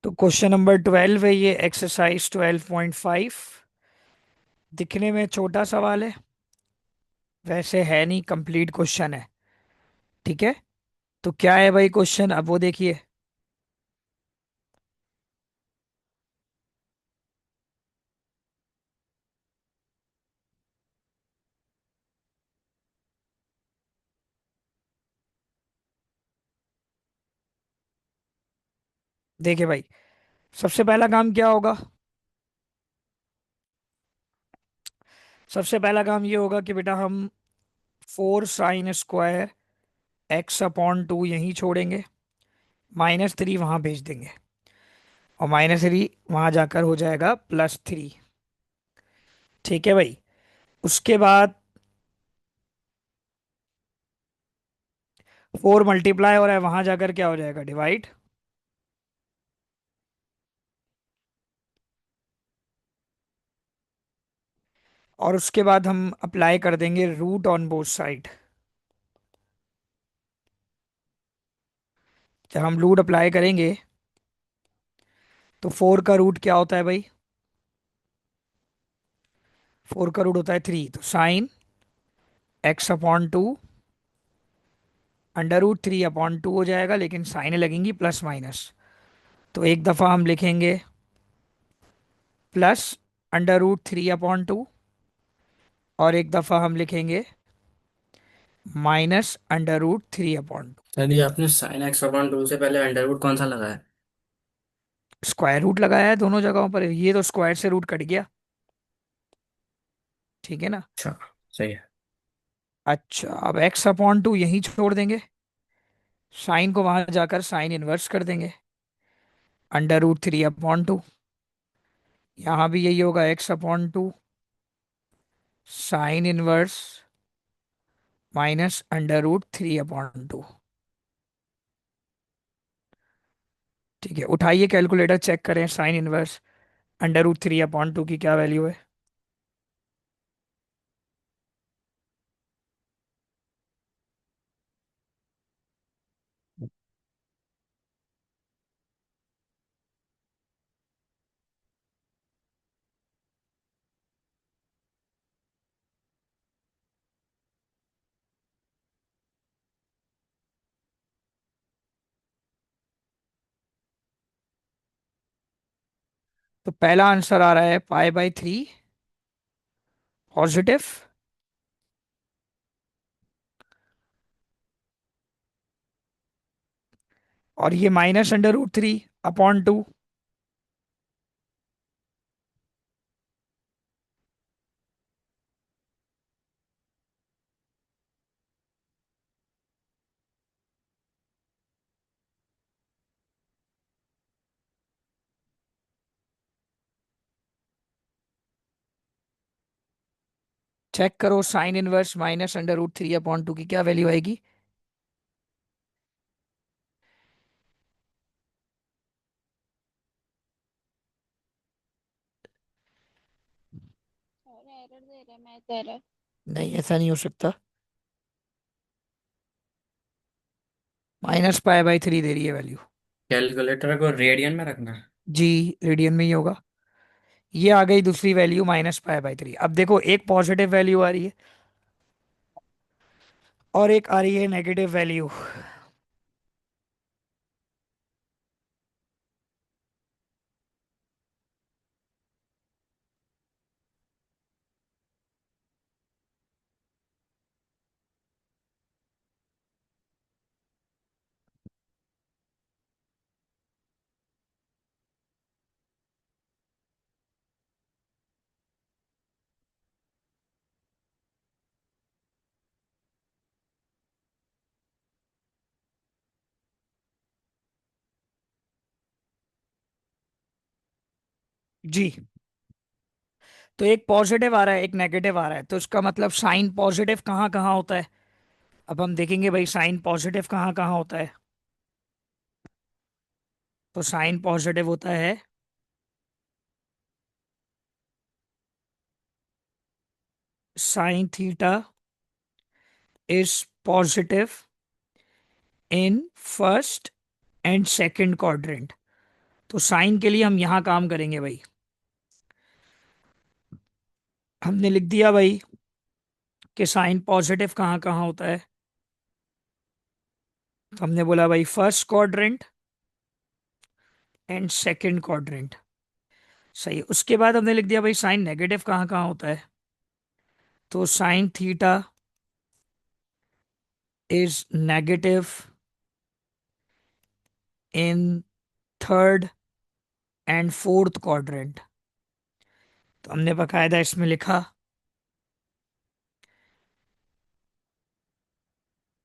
तो question number 12 है ये, एक्सरसाइज 12.5। दिखने में छोटा सवाल है, वैसे है नहीं, कंप्लीट क्वेश्चन है। ठीक है। तो क्या है भाई क्वेश्चन, अब वो देखिए। देखिए भाई, सबसे पहला काम क्या होगा। सबसे पहला काम ये होगा कि बेटा हम 4 sin स्क्वायर x/2 यहीं छोड़ेंगे, -3 वहां भेज देंगे, और -3 वहां जाकर हो जाएगा +3। ठीक है भाई। उसके बाद 4 मल्टीप्लाई, और वहां जाकर क्या हो जाएगा, डिवाइड। और उसके बाद हम अप्लाई कर देंगे रूट ऑन बोथ साइड। जब हम रूट अप्लाई करेंगे तो 4 का रूट क्या होता है भाई, 4 का रूट होता है 3, तो sin x/2 √3/2 हो जाएगा, लेकिन साइन लगेंगी प्लस माइनस। तो एक दफा हम लिखेंगे +√3/2, और एक दफा हम लिखेंगे -√3/2। सर ये आपने साइन एक्स अपॉन टू से पहले अंडरवुड कौन सा लगाया? स्क्वायर रूट लगाया है दोनों जगहों पर, ये तो स्क्वायर से रूट कट गया। ठीक है ना। अच्छा, सही है। अच्छा, अब x/2 यहीं छोड़ देंगे, साइन को वहां जाकर साइन इनवर्स कर देंगे, √3/2। यहाँ भी यही होगा, x/2 साइन इनवर्स -√3/2। ठीक है, उठाइए कैलकुलेटर, चेक करें साइन इनवर्स √3/2 की क्या वैल्यू है। तो पहला आंसर आ रहा है π/3 पॉजिटिव, और ये -√3/2। चेक करो साइन इनवर्स -√3/2 की क्या वैल्यू आएगी। और एरर दे रहा है, मैथ एरर। नहीं, ऐसा नहीं हो सकता, -π/3 दे रही है वैल्यू। कैलकुलेटर को रेडियन में रखना है। जी, रेडियन में ही होगा। ये आ गई दूसरी वैल्यू -π/3। अब देखो, एक पॉजिटिव वैल्यू आ रही है और एक आ रही है नेगेटिव वैल्यू। जी, तो एक पॉजिटिव आ रहा है, एक नेगेटिव आ रहा है, तो इसका मतलब साइन पॉजिटिव कहाँ कहाँ होता है। अब हम देखेंगे भाई साइन पॉजिटिव कहाँ कहाँ होता है। तो साइन पॉजिटिव होता है sine theta is positive in first and second quadrant. तो साइन के लिए हम यहाँ काम करेंगे भाई। हमने लिख दिया भाई कि साइन पॉजिटिव कहाँ कहाँ होता है। तो हमने बोला भाई first quadrant and second quadrant. सही। उसके बाद हमने लिख दिया भाई साइन नेगेटिव कहाँ कहाँ होता है। तो sine theta is negative in third and fourth quadrant. तो हमने बकायदा इसमें लिखा।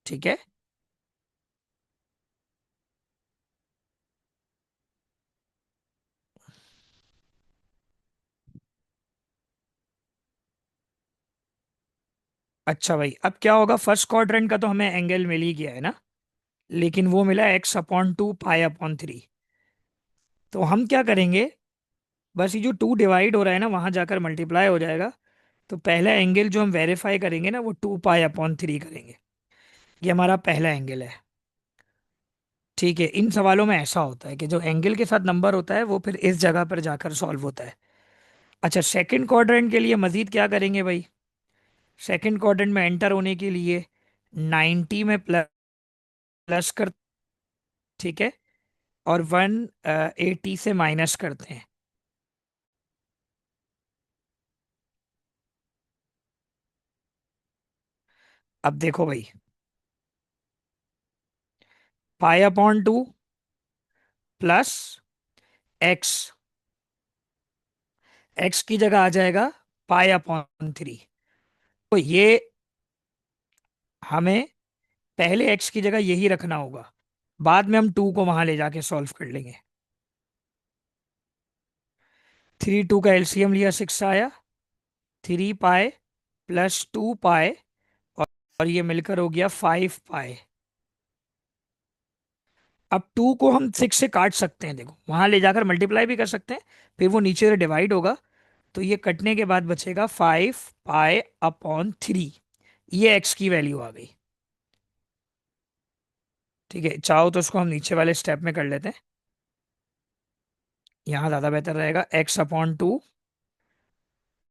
ठीक है। अच्छा भाई, अब क्या होगा, फर्स्ट क्वाड्रेंट का तो हमें एंगल मिल ही गया है ना, लेकिन वो मिला x/2 पाई/3। तो हम क्या करेंगे, बस ये जो 2 डिवाइड हो रहा है ना वहां जाकर मल्टीप्लाई हो जाएगा। तो पहला एंगल जो हम वेरीफाई करेंगे ना वो 2 पाई/3 करेंगे। ये हमारा पहला एंगल है। ठीक है, इन सवालों में ऐसा होता है कि जो एंगल के साथ नंबर होता है वो फिर इस जगह पर जाकर सॉल्व होता है। अच्छा, सेकंड क्वाड्रेंट के लिए मजीद क्या करेंगे भाई। सेकंड क्वाड्रेंट में एंटर होने के लिए 90 में प्लस कर। ठीक है। और 180 से माइनस करते हैं। अब देखो भाई, पाई/2 प्लस एक्स, एक्स की जगह आ जाएगा पाई/3। तो ये हमें पहले एक्स की जगह यही रखना होगा, बाद में हम 2 को वहां ले जाके सॉल्व कर लेंगे। 3 2 का एलसीएम लिया 6 आया। 3 पाई प्लस 2 पाई, और ये मिलकर हो गया 5 पाई। अब 2 को हम 6 से काट सकते हैं, देखो वहां ले जाकर मल्टीप्लाई भी कर सकते हैं, फिर वो नीचे से डिवाइड होगा। तो ये कटने के बाद बचेगा 5 पाई/3। ये एक्स की वैल्यू आ गई। ठीक है, चाहो तो उसको हम नीचे वाले स्टेप में कर लेते हैं, यहाँ ज्यादा बेहतर रहेगा। x/2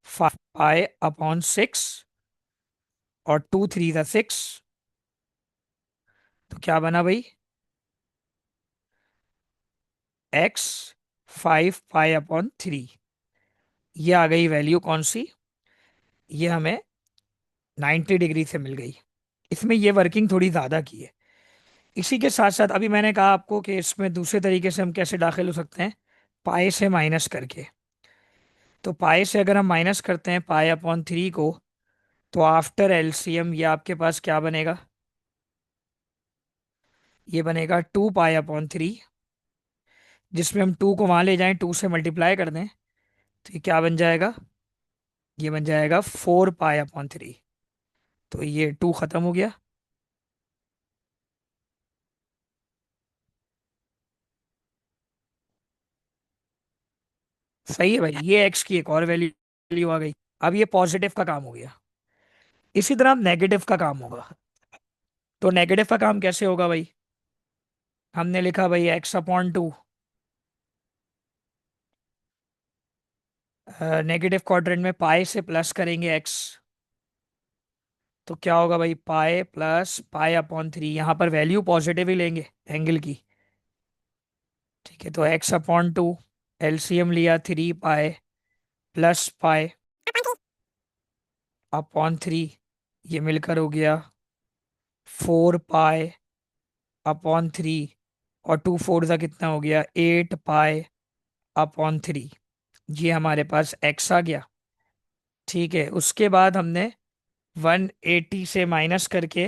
5 पाई/6, और 2 3 6। तो क्या बना भाई, x 5 पाई/3। ये आ गई वैल्यू कौन सी, ये हमें 90 डिग्री से मिल गई। इसमें ये वर्किंग थोड़ी ज़्यादा की है। इसी के साथ साथ अभी मैंने कहा आपको कि इसमें दूसरे तरीके से हम कैसे दाखिल हो सकते हैं, पाई से माइनस करके। तो पाई से अगर हम माइनस करते हैं पाई/3 को, तो आफ्टर एलसीएम ये आपके पास क्या बनेगा, ये बनेगा 2 पाई/3। जिसमें हम 2 को वहां ले जाएं, 2 से मल्टीप्लाई कर दें, तो ये क्या बन जाएगा, ये बन जाएगा 4 पाई/3। तो ये 2 खत्म हो गया। सही है भाई, ये एक्स की एक और वैल्यू आ गई। अब ये पॉजिटिव का काम हो गया। इसी तरह अब नेगेटिव का काम होगा। तो नेगेटिव का काम कैसे होगा भाई, हमने लिखा भाई x/2, नेगेटिव क्वाड्रेंट में पाई से प्लस करेंगे x। तो क्या होगा भाई, पाई+पाई/3। यहाँ पर वैल्यू पॉजिटिव ही लेंगे एंगल की। ठीक है, तो x/2 एलसीएम लिया 3 पाई+पाई/3। ये मिलकर हो गया 4 पाई/3। और 2 4 का कितना हो गया, 8 पाई/3। ये हमारे पास x आ गया। ठीक है, उसके बाद हमने 180 से माइनस करके,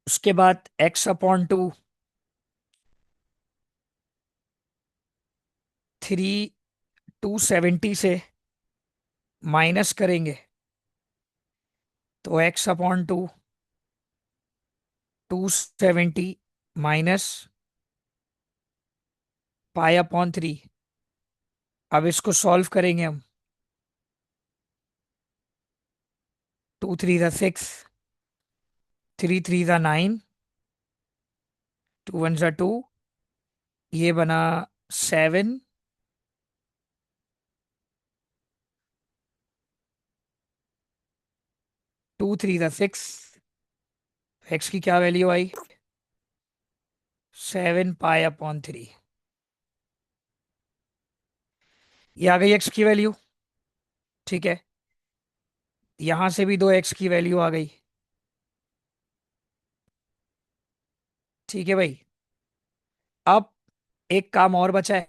उसके बाद x/2 270 से माइनस करेंगे। तो x/2 270 माइनस पाई/3। अब इसको सॉल्व करेंगे हम। टू थ्री ज़ा सिक्स, थ्री थ्री ज़ा नाइन, टू वन ज़ा टू, ये बना सेवन, टू थ्री ज़ा सिक्स, एक्स की क्या वैल्यू आई? 7 पाई अपॉन 3। ये आ गई एक्स की वैल्यू। ठीक है, यहां से भी दो एक्स की वैल्यू आ गई। ठीक है भाई, अब एक काम और बचा है,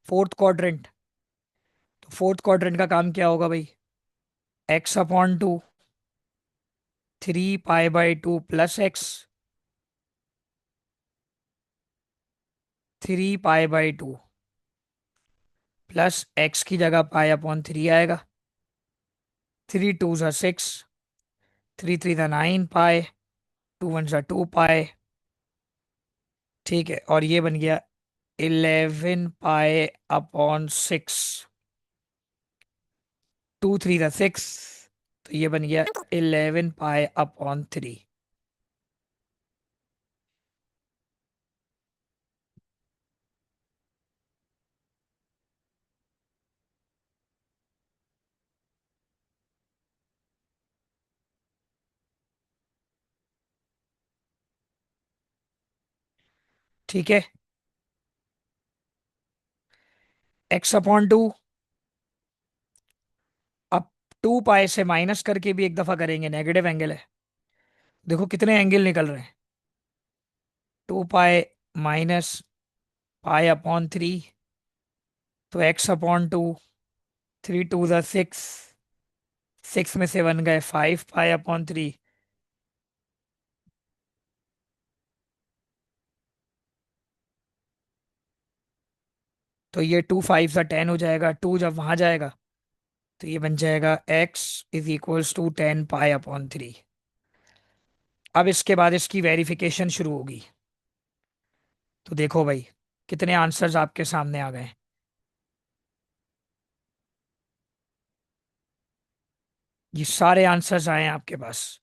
फोर्थ क्वाड्रेंट। तो फोर्थ क्वाड्रेंट का काम क्या होगा भाई? x/2, 3 पाई/2 प्लस एक्स, 3 पाई/2 प्लस एक्स की जगह पाई/3 आएगा। 3 2 ज़ा 6, 3 3 ज़ा 9 पाई, 2 1 ज़ा 2 पाई। ठीक है, और ये बन गया 11 पाई/6। 2 3 ज़ा 6, तो ये बन गया 11 पाई/3। ठीक है, x/2, अब 2 पाई से माइनस करके भी एक दफा करेंगे, नेगेटिव एंगल है। देखो कितने एंगल निकल रहे हैं, 2 पाई माइनस पाई/3, तो x/2, 3 2 ज़ा 6, 6 में से 1 गए, 5 पाई/3। तो ये 2 5 ज़ा 10 हो जाएगा, 2 जब वहां जाएगा तो ये बन जाएगा x = 10 पाई/3। अब इसके बाद इसकी वेरिफिकेशन शुरू होगी। तो देखो भाई, कितने आंसर्स आपके सामने आ गए। ये सारे आंसर्स आए हैं आपके पास।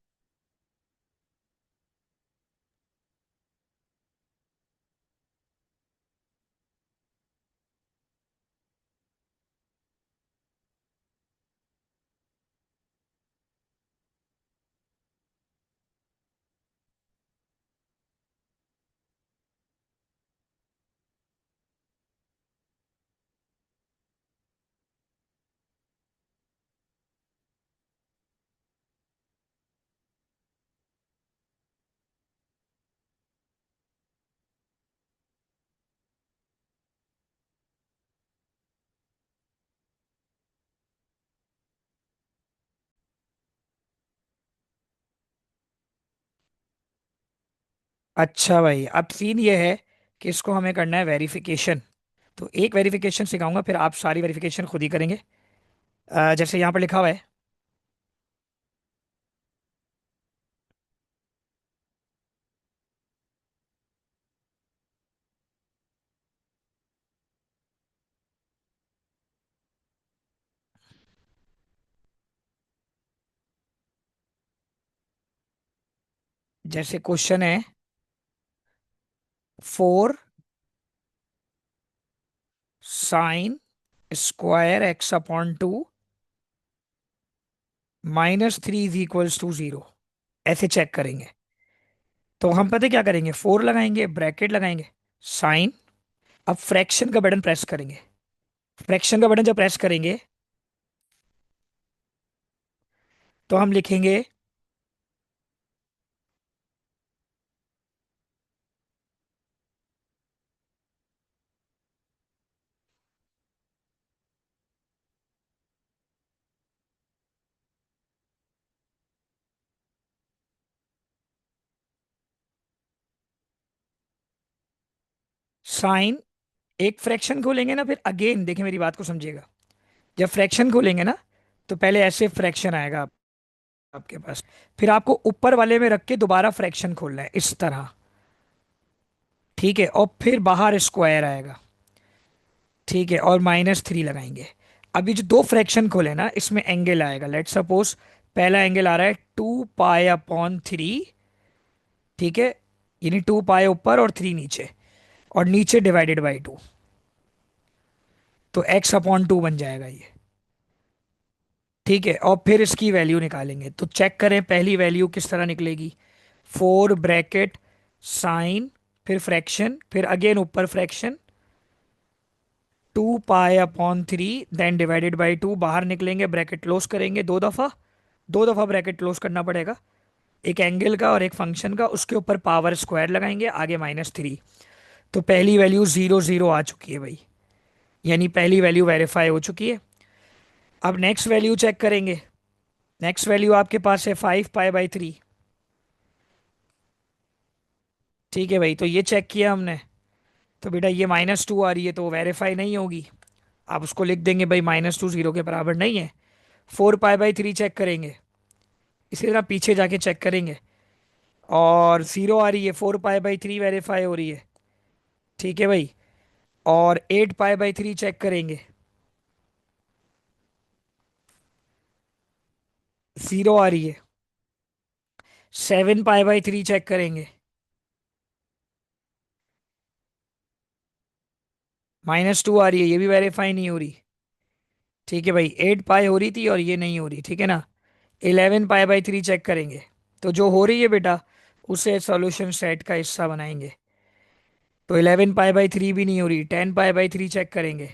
अच्छा भाई, अब सीन ये है कि इसको हमें करना है वेरिफिकेशन। तो एक वेरिफिकेशन सिखाऊंगा, फिर आप सारी वेरिफिकेशन खुद ही करेंगे। जैसे यहाँ पर लिखा हुआ है, जैसे क्वेश्चन है 4 sin² x/2 -3 = 0, ऐसे चेक करेंगे। तो हम पता है क्या करेंगे, 4 लगाएंगे, ब्रैकेट लगाएंगे, साइन, अब फ्रैक्शन का बटन प्रेस करेंगे। फ्रैक्शन का बटन जब प्रेस करेंगे तो हम लिखेंगे साइन, एक फ्रैक्शन खोलेंगे ना, फिर अगेन देखिए मेरी बात को समझिएगा। जब फ्रैक्शन खोलेंगे ना, तो पहले ऐसे फ्रैक्शन आएगा आपके पास, फिर आपको ऊपर वाले में रख के दोबारा फ्रैक्शन खोलना है इस तरह। ठीक है, और फिर बाहर स्क्वायर आएगा। ठीक है, और -3 लगाएंगे। अभी जो दो फ्रैक्शन खोले ना, इसमें एंगल आएगा, लेट सपोज पहला एंगल आ रहा है 2 पाई अपॉन 3। ठीक है, यानी 2 पाई ऊपर और 3 नीचे, और नीचे डिवाइडेड बाई 2। तो x/2 बन जाएगा ये। ठीक है, और फिर इसकी वैल्यू निकालेंगे, तो चेक करें पहली वैल्यू किस तरह निकलेगी। 4 ब्रैकेट साइन, फिर फ्रैक्शन, फिर अगेन ऊपर fraction, 2 pi upon 3, then divided by 2। बाहर निकलेंगे, ब्रैकेट क्लोज करेंगे 2 दफा। 2 दफा ब्रैकेट क्लोज करना पड़ेगा, एक एंगल का और एक फंक्शन का, उसके ऊपर पावर स्क्वायर लगाएंगे, आगे -3। तो पहली वैल्यू 0 0 आ चुकी है भाई, यानी पहली वैल्यू वेरीफाई हो चुकी है। अब नेक्स्ट वैल्यू चेक करेंगे। नेक्स्ट वैल्यू आपके पास है 5 पाई/3। ठीक है भाई, तो ये चेक किया हमने। तो बेटा ये -2 आ रही है, तो वेरीफाई नहीं होगी। आप उसको लिख देंगे भाई, -2 0 के बराबर नहीं है। 4 पाई/3 चेक करेंगे, इसी तरह पीछे जाके चेक करेंगे, और 0 आ रही है। 4 पाई/3 वेरीफाई हो रही है। ठीक है भाई, और 8 पाई/3 चेक करेंगे, 0 आ रही है। 7 पाई/3 चेक करेंगे, -2 आ रही है, ये भी वेरीफाई नहीं हो रही। ठीक है भाई, 8 पाई हो रही थी और ये नहीं हो रही, ठीक है ना। 11 पाई/3 चेक करेंगे, तो जो हो रही है बेटा उसे सॉल्यूशन सेट का हिस्सा बनाएंगे। तो 11 पाई/3 भी नहीं हो रही। 10 पाई/3 चेक करेंगे,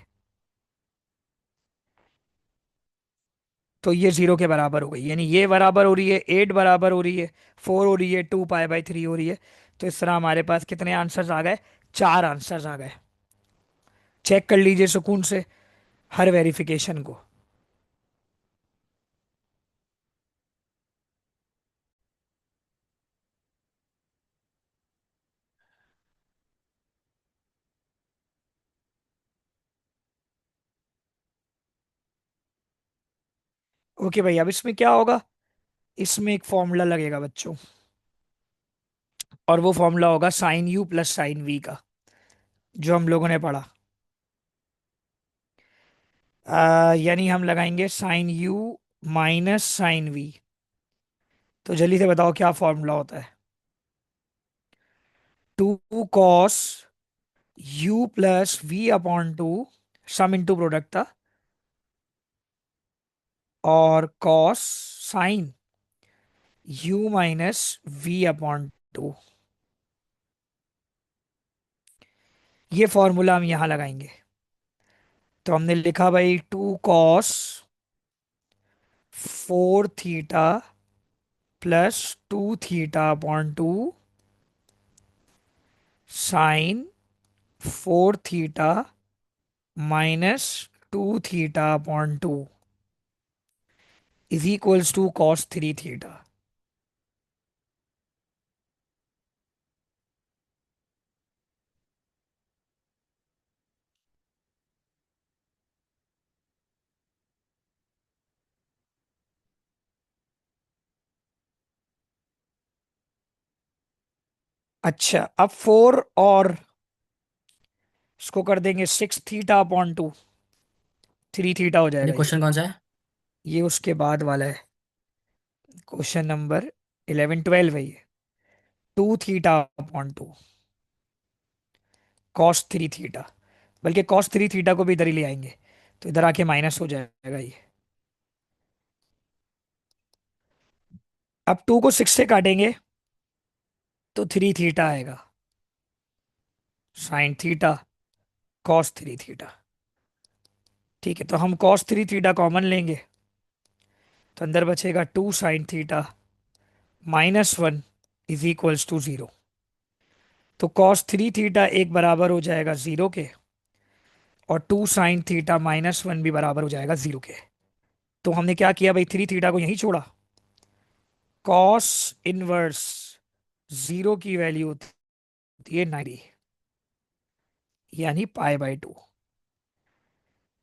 तो ये 0 के बराबर हो गई, यानी ये बराबर हो रही है, 8 बराबर हो रही है, 4 हो रही है, 2 पाई/3 हो रही है। तो इस तरह हमारे पास कितने आंसर्स आ गए? 4 आंसर्स आ गए। चेक कर लीजिए सुकून से हर वेरिफिकेशन को। ओके भाई, अब इसमें क्या होगा? इसमें एक फॉर्मूला लगेगा बच्चों, और वो फॉर्मूला होगा sin u + sin v का, जो हम लोगों ने पढ़ा। यानी हम लगाएंगे sin u - sin v। तो जल्दी से बताओ क्या फॉर्मूला होता है? 2 cos u + v/2, सम इंटू प्रोडक्ट था, और cos sin u - v/2। ये फॉर्मूला हम यहां लगाएंगे। तो हमने लिखा भाई 2 cos 4 थीटा +2 थीटा/2 sin 4 थीटा - 2 थीटा/2 is equals to cos 3 theta. अच्छा, अब 4 और इसको कर देंगे 6 थीटा/2। 3 थीटा हो ये जाएगा ये। क्वेश्चन कौन सा है? ये उसके बाद वाला है, क्वेश्चन नंबर 11 12 है ये। 2 थीटा/2 cos 3 थीटा, बल्कि cos 3 थीटा को भी इधर ही ले आएंगे, तो इधर आके माइनस हो जाएगा ये। अब 2 को 6 से काटेंगे, तो 3 थीटा आएगा, sin 3 थीटा cos 3 थीटा। ठीक है, तो हम cos 3 थीटा कॉमन लेंगे, तो अंदर बचेगा 2 sin theta - 1 is equals to 0। तो cos 3 थीटा एक बराबर हो जाएगा 0 के, और 2 sin थीटा - 1 भी बराबर हो जाएगा 0 के। तो हमने क्या किया भाई, 3 थीटा को यहीं छोड़ा। कॉस इनवर्स 0 की वैल्यू होती है 90, यानी π/2।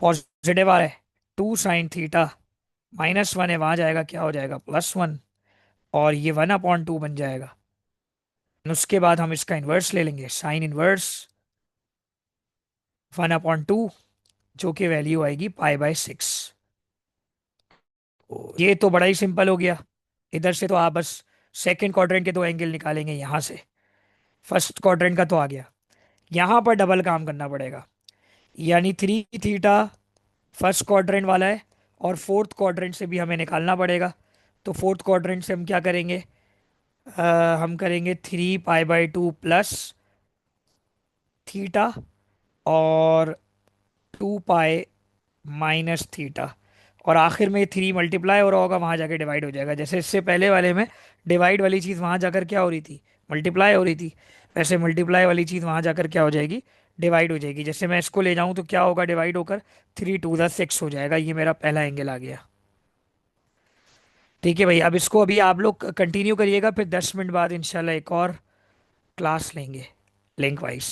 पॉजिटिव आ रहा है, 2 sin थीटा - 1 है, वहां जाएगा क्या हो जाएगा, +1, और ये 1/2 बन जाएगा। उसके बाद हम इसका इन्वर्स ले लेंगे, sin 1 1/2, जो कि वैल्यू आएगी π/6। ये तो बड़ा ही सिंपल हो गया। इधर से तो आप बस सेकंड क्वाड्रेंट के दो एंगल निकालेंगे यहाँ से। फर्स्ट क्वाड्रेंट का तो आ गया। यहाँ पर डबल काम करना पड़ेगा, यानी 3 थीटा फर्स्ट क्वाड्रेंट वाला है, और फोर्थ क्वाड्रेंट से भी हमें निकालना पड़ेगा। तो फोर्थ क्वाड्रेंट से हम क्या करेंगे, हम करेंगे 3 पाई/2 प्लस थीटा, और 2 पाई माइनस थीटा, और आखिर में 3 मल्टीप्लाई हो रहा होगा, वहां जाके डिवाइड हो जाएगा। जैसे इससे पहले वाले में डिवाइड वाली चीज़ वहां जाकर क्या हो रही थी, मल्टीप्लाई हो रही थी, वैसे मल्टीप्लाई वाली चीज़ वहां जाकर क्या हो जाएगी, डिवाइड हो जाएगी। जैसे मैं इसको ले जाऊं तो क्या होगा, डिवाइड होकर 3 टू द 6 हो जाएगा। ये मेरा पहला एंगल आ गया। ठीक है भाई, अब इसको अभी आप लोग कंटिन्यू करिएगा, फिर 10 मिनट बाद इंशाल्लाह एक और क्लास लेंगे लिंक वाइज।